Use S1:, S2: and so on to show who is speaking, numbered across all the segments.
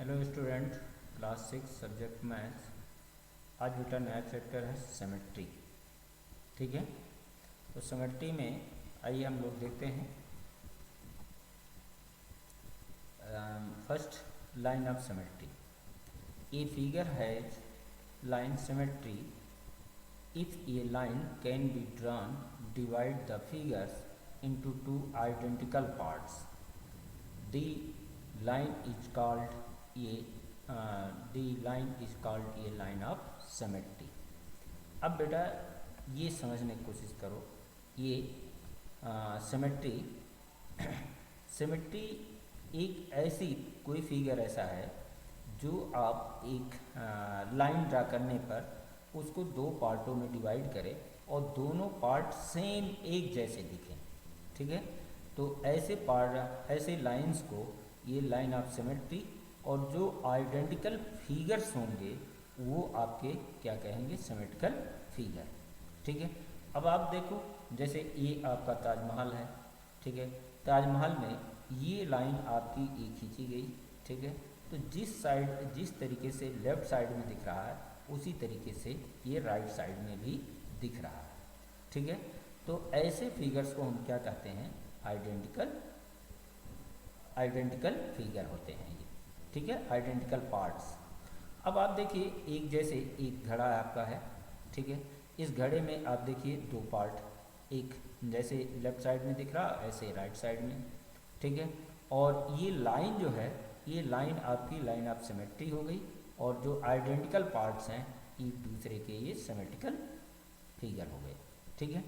S1: Hello student, class 6 subject maths. आज बेटा नया चैप्टर है सिमेट्री। ठीक है, तो सिमेट्री में आइए हम लोग देखते हैं। First, line of symmetry. A figure has line symmetry if a line can be drawn divide the figures into two identical parts. The line is called a line of symmetry. अब बेटा ये समझने की कोशिश करो, ये सिमेट्री सिमेट्री एक ऐसी कोई फिगर ऐसा है जो आप एक लाइन ड्रा करने पर उसको दो पार्टों में डिवाइड करें और दोनों पार्ट सेम एक जैसे दिखें। ठीक है, तो ऐसे लाइंस को ये लाइन ऑफ सिमेट्री, और जो आइडेंटिकल फिगर्स होंगे वो आपके क्या कहेंगे, सिमेट्रिकल फिगर। ठीक है, अब आप देखो, जैसे ये आपका ताजमहल है। ठीक है, ताजमहल में ये लाइन आपकी एक खींची गई। ठीक है, तो जिस तरीके से लेफ्ट साइड में दिख रहा है उसी तरीके से ये राइट साइड में भी दिख रहा है। ठीक है, तो ऐसे फिगर्स को हम क्या कहते हैं, आइडेंटिकल फिगर होते हैं ये। ठीक है, आइडेंटिकल पार्ट्स। अब आप देखिए, एक जैसे एक घड़ा आपका है। ठीक है, इस घड़े में आप देखिए दो पार्ट, एक जैसे लेफ्ट साइड में दिख रहा ऐसे राइट साइड में। ठीक है, और ये लाइन जो है, ये लाइन आपकी लाइन ऑफ सिमेट्री हो गई, और जो आइडेंटिकल पार्ट्स हैं एक दूसरे के ये सिमेट्रिकल फिगर हो गए। ठीक है,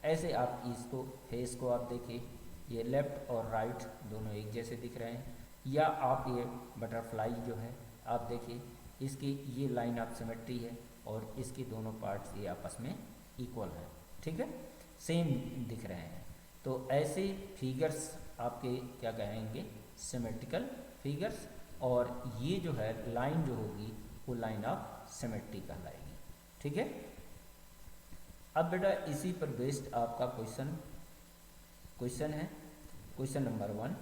S1: ऐसे आप इसको फेस को आप देखिए, ये लेफ्ट और राइट दोनों एक जैसे दिख रहे हैं। या आप ये बटरफ्लाई जो है आप देखिए, इसकी ये लाइन ऑफ सिमेट्री है और इसके दोनों पार्ट्स ये आपस में इक्वल है। ठीक है, सेम दिख रहे हैं। तो ऐसे फिगर्स आपके क्या कहेंगे, सिमेट्रिकल फिगर्स, और ये जो है लाइन जो होगी वो लाइन ऑफ सिमेट्री कहलाएगी। ठीक है, अब बेटा इसी पर बेस्ड आपका क्वेश्चन है। Question number 1,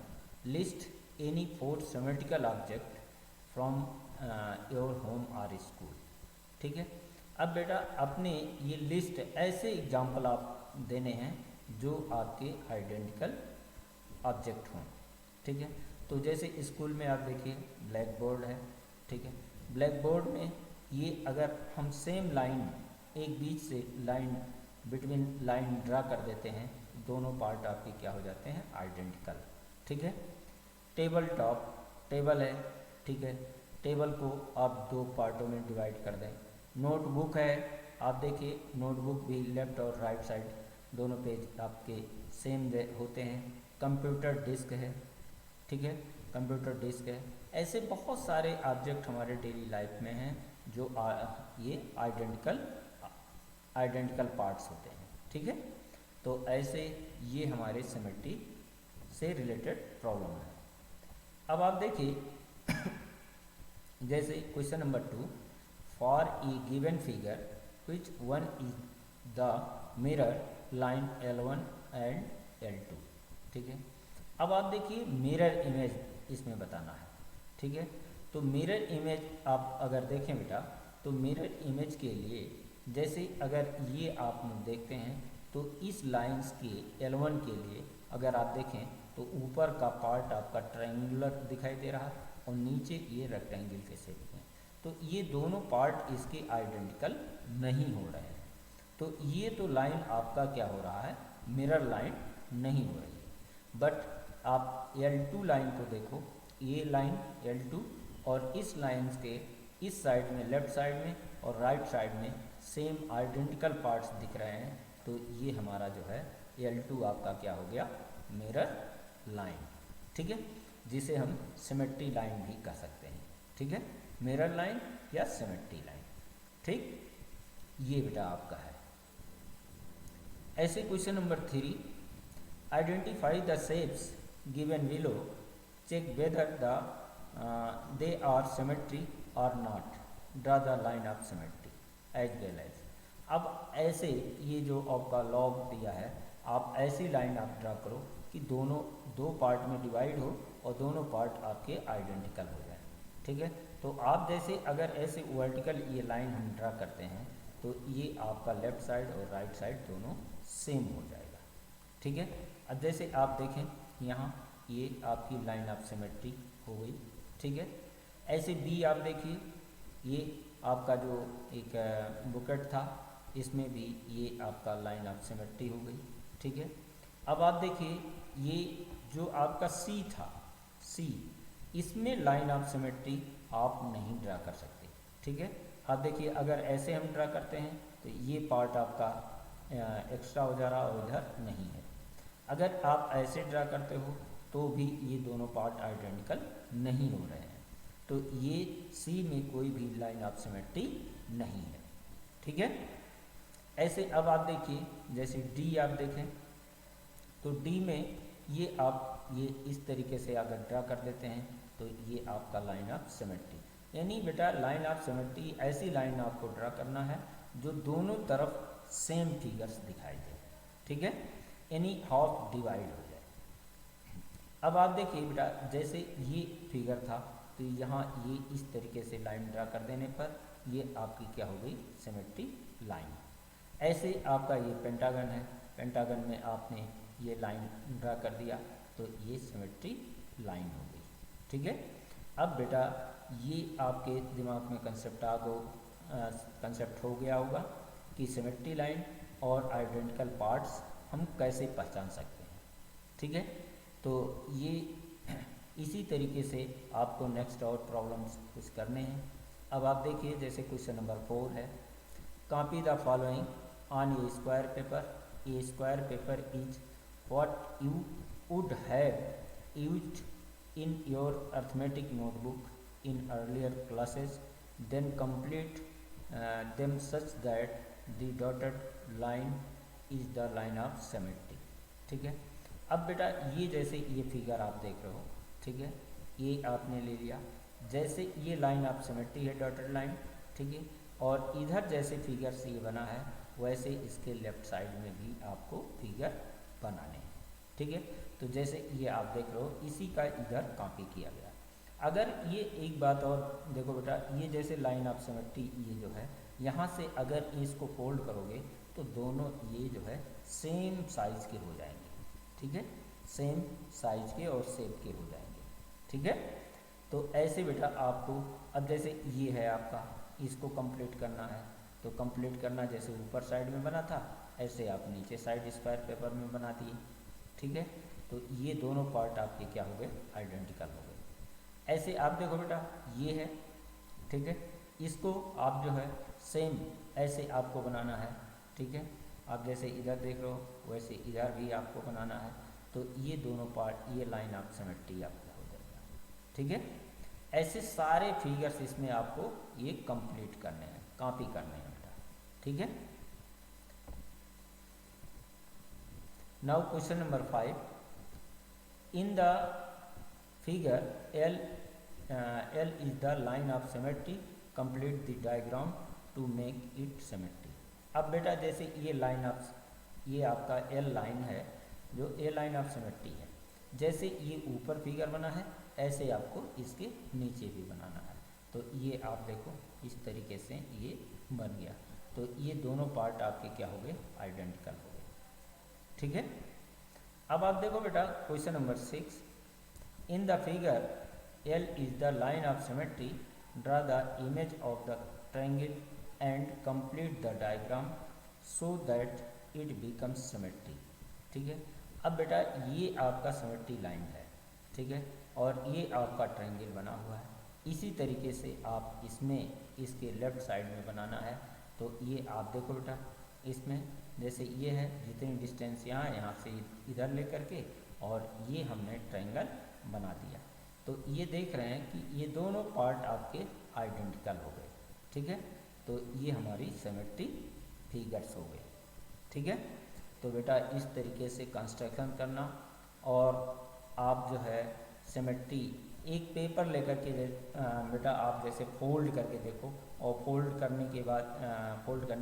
S1: list any 4 symmetrical object from your home और स्कूल। ठीक है, अब बेटा अपने ये लिस्ट ऐसे एग्जाम्पल आप देने हैं जो आपके आइडेंटिकल ऑब्जेक्ट हों। ठीक है, तो जैसे स्कूल में आप देखिए ब्लैक बोर्ड है। ठीक है, ब्लैक बोर्ड में ये अगर हम सेम लाइन, एक बीच से लाइन, बिटवीन लाइन ड्रा कर देते हैं, दोनों पार्ट आपके क्या हो जाते हैं, आइडेंटिकल। ठीक है, टेबल टॉप, टेबल है। ठीक है, टेबल को आप दो पार्टों में डिवाइड कर दें। नोटबुक है, आप देखिए नोटबुक भी लेफ्ट और राइट साइड दोनों पेज आपके सेम होते हैं। कंप्यूटर डिस्क है। ठीक है, कंप्यूटर डिस्क है। ऐसे बहुत सारे ऑब्जेक्ट हमारे डेली लाइफ में हैं जो ये आइडेंटिकल पार्ट्स होते हैं। ठीक है, तो ऐसे ये हमारे सिमेट्री से रिलेटेड प्रॉब्लम है। अब आप देखिए जैसे question number 2, for a given figure which one is the mirror line L1 and L2। ठीक है, अब आप देखिए मिरर इमेज इसमें बताना है। ठीक है, तो मिरर इमेज आप अगर देखें बेटा, तो मिरर इमेज के लिए जैसे अगर ये आप देखते हैं तो इस लाइंस के L1 के लिए अगर आप देखें तो ऊपर का पार्ट आपका ट्रायंगुलर दिखाई दे रहा है और नीचे ये रेक्टेंगल के शेप में। तो ये दोनों पार्ट इसके आइडेंटिकल नहीं हो रहे हैं। तो ये तो लाइन आपका क्या हो रहा है, मिरर लाइन नहीं हो रही है। बट आप L2 लाइन को देखो, ये लाइन L2 और इस लाइन्स के इस साइड में, लेफ्ट साइड में और राइट साइड में सेम आइडेंटिकल पार्ट्स दिख रहे हैं। तो ये हमारा जो है L2 आपका क्या हो गया, मिरर लाइन। ठीक है, जिसे हम सिमेट्री लाइन भी कह सकते हैं। ठीक है, मिरर लाइन या सिमेट्री लाइन। ठीक, ये बेटा आपका है। ऐसे question number 3, identify the shapes given below, check whether they are symmetry or not, draw the line of symmetry as well as। अब ऐसे ये जो आपका लॉग दिया है, आप ऐसी लाइन आप ड्रा करो कि दोनों दो पार्ट में डिवाइड हो और दोनों पार्ट आपके आइडेंटिकल हो जाए। ठीक है। तो आप जैसे अगर ऐसे वर्टिकल ये लाइन हम ड्रा करते हैं तो ये आपका लेफ़्ट साइड और राइट साइड दोनों सेम हो जाएगा, ठीक है। अब जैसे आप देखें यहाँ ये आपकी लाइन ऑफ सिमेट्री हो गई, ठीक है। ऐसे बी आप देखिए, ये आपका जो एक बुकेट था इसमें भी ये आपका लाइन ऑफ सिमेट्री हो गई, ठीक है। अब आप देखिए ये जो आपका सी था, सी, इसमें लाइन ऑफ सिमेट्री आप नहीं ड्रा कर सकते, ठीक है। आप देखिए अगर ऐसे हम ड्रा करते हैं तो ये पार्ट आपका एक्स्ट्रा हो जा रहा और इधर नहीं है। अगर आप ऐसे ड्रा करते हो तो भी ये दोनों पार्ट आइडेंटिकल नहीं हो रहे हैं, तो ये सी में कोई भी लाइन ऑफ सिमेट्री नहीं है, ठीक है। ऐसे अब आप देखिए जैसे डी आप देखें तो डी में ये आप ये इस तरीके से अगर ड्रा कर देते हैं तो ये आपका लाइन ऑफ सिमेट्री, यानी बेटा लाइन ऑफ सिमेट्री ऐसी लाइन आपको ड्रा करना है जो दोनों तरफ सेम फिगर्स दिखाई दे, ठीक है, यानी हाफ डिवाइड हो जाए। अब आप देखिए बेटा जैसे ये फिगर था तो यहाँ ये इस तरीके से लाइन ड्रा कर देने पर ये आपकी क्या हो गई, सिमेट्री लाइन। ऐसे आपका ये पेंटागन है, पेंटागन में आपने ये लाइन ड्रा कर दिया तो ये सिमेट्री लाइन हो गई, ठीक है। अब बेटा ये आपके दिमाग में कंसेप्ट हो गया होगा कि सिमेट्री लाइन और आइडेंटिकल पार्ट्स हम कैसे पहचान सकते हैं, ठीक है। तो ये इसी तरीके से आपको नेक्स्ट और प्रॉब्लम्स कुछ करने हैं। अब आप देखिए जैसे क्वेश्चन नंबर 4 है, copy the following on A square paper. A square paper is what you would have used in your arithmetic notebook in earlier classes, then complete them such that the dotted line is the line of symmetry, ठीक है। अब बेटा ये जैसे ये figure आप देख रहे हो, ठीक है, ये आपने ले लिया, जैसे ये लाइन ऑफ सिमेट्री है डॉटेड लाइन, ठीक है, और इधर जैसे फिगर से ये बना है वैसे इसके लेफ्ट साइड में भी आपको फिगर बनाने हैं, ठीक है। तो जैसे ये आप देख रहे हो इसी का इधर कॉपी किया गया। अगर ये एक बात और देखो बेटा, ये जैसे लाइन ऑफ सिमेट्री ये जो है यहाँ से अगर इसको फोल्ड करोगे तो दोनों ये जो है सेम साइज़ के हो जाएंगे, ठीक है, सेम साइज़ के और शेप के हो जाएंगे, ठीक है। तो ऐसे बेटा आपको अब जैसे ये है आपका, इसको कंप्लीट करना है तो कंप्लीट करना जैसे ऊपर साइड में बना था ऐसे आप नीचे साइड स्क्वायर पेपर में बना दिए, ठीक है। तो ये दोनों पार्ट आपके क्या हो गए, आइडेंटिकल हो गए। ऐसे आप देखो बेटा ये है, ठीक है, इसको आप जो है सेम ऐसे आपको बनाना है, ठीक है। आप जैसे इधर देख रहे हो वैसे इधर भी आपको बनाना है, तो ये दोनों पार्ट ये लाइन ऑफ सिमेट्री आपका हो जाएगा, ठीक है। ऐसे सारे फिगर्स इसमें आपको ये कंप्लीट करने हैं, कॉपी करने हैं बेटा, ठीक है। Now question number 5, in the figure L is the line of symmetry, complete the diagram to make it symmetry। अब बेटा जैसे ये लाइन ऑफ ये आपका L लाइन है जो A लाइन ऑफ सिमेट्री है, जैसे ये ऊपर फिगर बना है ऐसे आपको इसके नीचे भी बनाना है। तो ये आप देखो इस तरीके से ये बन गया, तो ये दोनों पार्ट आपके क्या हो गए, आइडेंटिकल हो गए, ठीक है। अब आप देखो बेटा question number 6, in the figure L is the line of symmetry, draw the image of the triangle and complete the diagram so that it becomes symmetry, ठीक है। अब बेटा ये आपका सिमेट्री लाइन है, ठीक है, और ये आपका ट्रायंगल बना हुआ है, इसी तरीके से आप इसमें इसके लेफ्ट साइड में बनाना है। तो ये आप देखो बेटा इसमें जैसे ये है जितनी डिस्टेंस यहाँ से इधर लेकर के और ये हमने ट्रायंगल बना दिया, तो ये देख रहे हैं कि ये दोनों पार्ट आपके आइडेंटिकल हो गए, ठीक है। तो ये हमारी सिमेट्री फिगर्स हो गए, ठीक है। तो बेटा इस तरीके से कंस्ट्रक्शन करना, और आप जो है सिमेट्री एक पेपर लेकर के बेटा आप जैसे फोल्ड करके देखो, और फोल्ड करने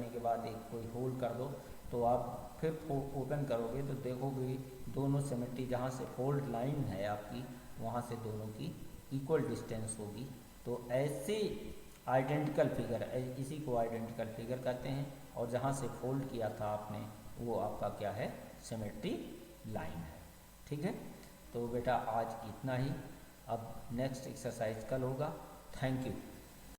S1: के बाद एक कोई होल्ड कर दो, तो आप फिर ओपन करोगे तो देखोगे दोनों सिमेट्री जहाँ से फोल्ड लाइन है आपकी वहाँ से दोनों की इक्वल डिस्टेंस होगी, तो ऐसे आइडेंटिकल फिगर, इसी को आइडेंटिकल फिगर कहते हैं, और जहाँ से फोल्ड किया था आपने वो आपका क्या है, सिमेट्री लाइन है। ठीक है, तो बेटा आज इतना ही, अब नेक्स्ट एक्सरसाइज कल होगा। Thank you.